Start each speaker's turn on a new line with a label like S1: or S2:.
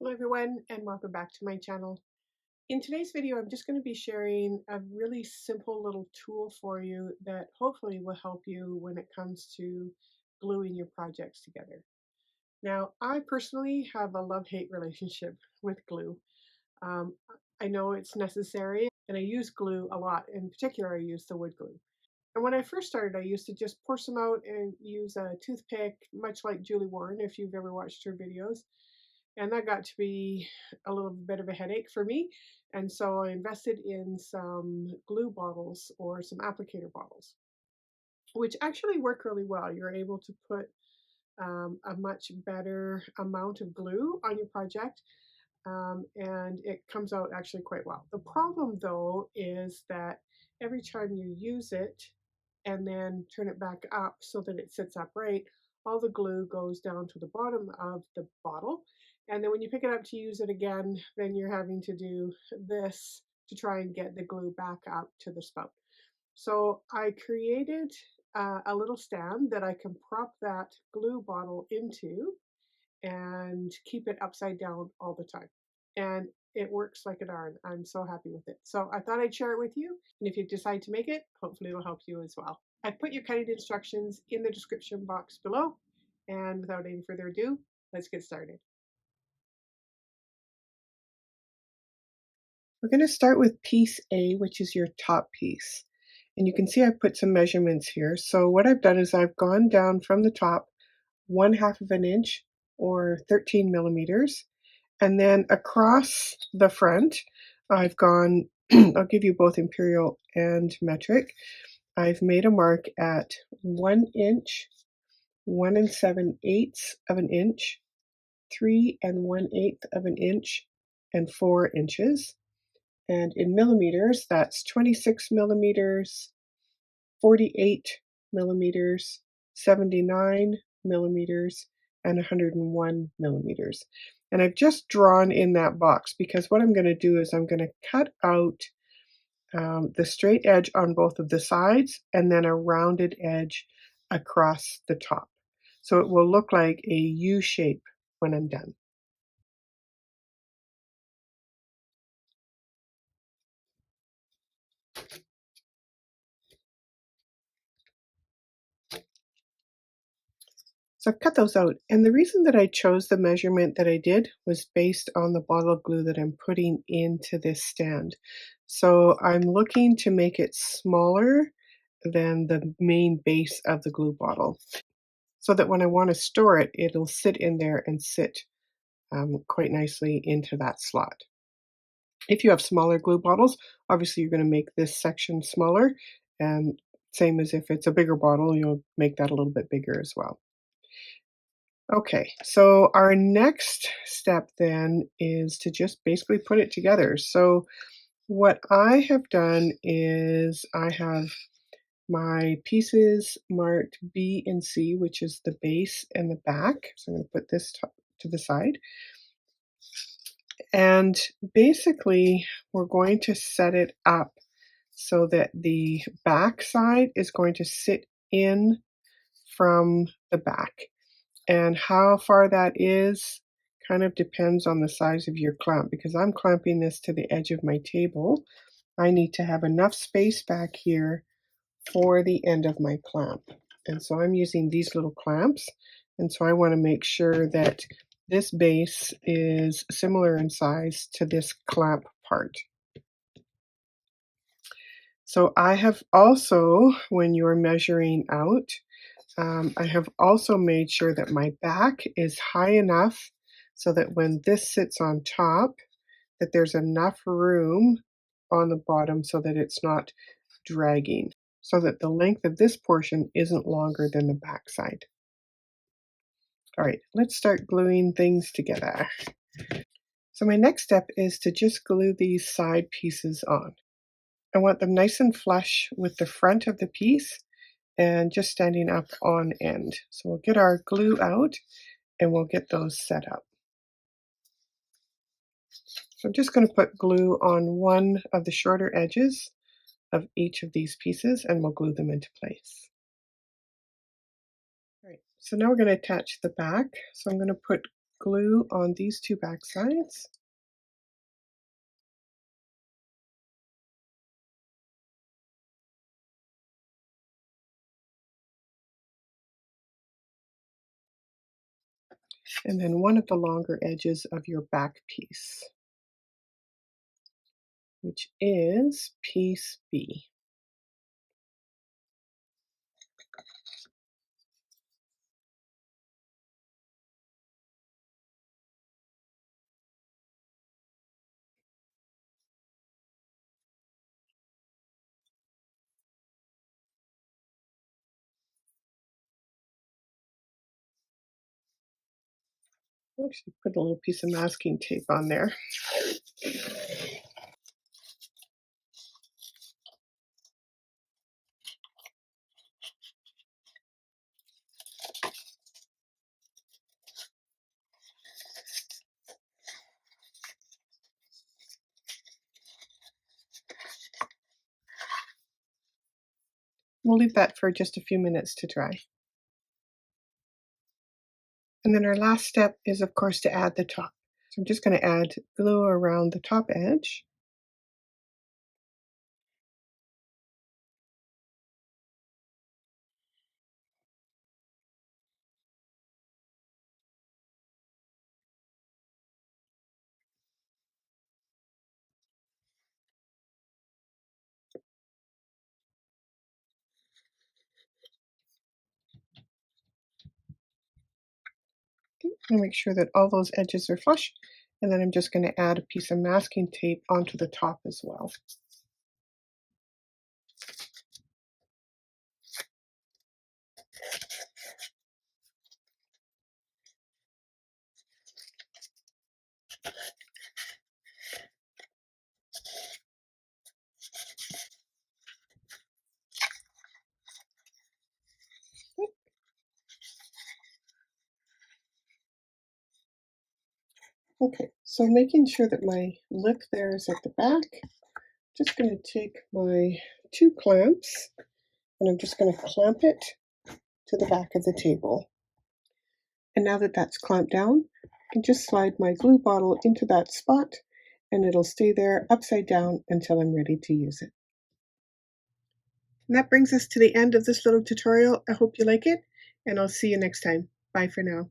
S1: Hello everyone and welcome back to my channel. In today's video I'm just going to be sharing a really simple little tool for you that hopefully will help you when it comes to gluing your projects together. Now I personally have a love-hate relationship with glue. Um, I know it's necessary and I use glue a lot. In particular I use the wood glue. And when I first started I used to just pour some out and use a toothpick, much like Julie Warren if you've ever watched her videos. And that got to be a little bit of a headache for me. And so I invested in some glue bottles or some applicator bottles, which actually work really well. You're able to put a much better amount of glue on your project, and it comes out actually quite well. The problem though is that every time you use it and then turn it back up so that it sits upright, all the glue goes down to the bottom of the bottle. And then when you pick it up to use it again, then you're having to do this to try and get the glue back up to the spout. So I created a little stand that I can prop that glue bottle into and keep it upside down all the time. And it works like a darn. I'm so happy with it. So I thought I'd share it with you. And if you decide to make it, hopefully it'll help you as well. I've put your cutting instructions in the description box below. And without any further ado, let's get started. We're going to start with piece A, which is your top piece. And you can see I've put some measurements here. So what I've done is I've gone down from the top 1/2 of an inch or 13 millimeters. And then across the front, I've gone, I'll give you both imperial and metric. I've made a mark at 1 inch, 1 7/8 of an inch, 3 1/8 of an inch, and 4 inches. And in millimeters, that's 26 millimeters, 48 millimeters, 79 millimeters, and 101 millimeters. And I've just drawn in that box because what I'm going to do is I'm going to cut out the straight edge on both of the sides and then a rounded edge across the top. So it will look like a U shape when I'm done. So I've cut those out. And the reason that I chose the measurement that I did was based on the bottle of glue that I'm putting into this stand. So I'm looking to make it smaller than the main base of the glue bottle so that when I want to store it, it'll sit in there and sit quite nicely into that slot. If you have smaller glue bottles, obviously you're going to make this section smaller, and same as if it's a bigger bottle, you'll make that a little bit bigger as well. Okay, so our next step then is to just basically put it together. So what I have done is I have my pieces marked B and C, which is the base and the back. So I'm going to put this to the side. And basically we're going to set it up so that the back side is going to sit in from the back. And how far that is kind of depends on the size of your clamp. Because I'm clamping this to the edge of my table, I need to have enough space back here for the end of my clamp. And so I'm using these little clamps. And so I want to make sure that this base is similar in size to this clamp part. So I have also, when you're measuring out, I have also made sure that my back is high enough so that when this sits on top, that there's enough room on the bottom so that it's not dragging, so that the length of this portion isn't longer than the back side. All right, let's start gluing things together. So my next step is to just glue these side pieces on. I want them nice and flush with the front of the piece and just standing up on end. So we'll get our glue out and we'll get those set up. So I'm just going to put glue on one of the shorter edges of each of these pieces and we'll glue them into place. All right, so now we're going to attach the back. So I'm going to put glue on these two back sides. And then one of the longer edges of your back piece, which is piece B. Actually, put a little piece of masking tape on there. We'll leave that for just a few minutes to dry. And then our last step is, of course, to add the top. So I'm just going to add glue around the top edge. And make sure that all those edges are flush. And then I'm just going to add a piece of masking tape onto the top as well. Okay, so making sure that my lip there is at the back, just going to take my two clamps and I'm just going to clamp it to the back of the table. And now that that's clamped down, I can just slide my glue bottle into that spot and it'll stay there upside down until I'm ready to use it. And that brings us to the end of this little tutorial. I hope you like it, and I'll see you next time. Bye for now.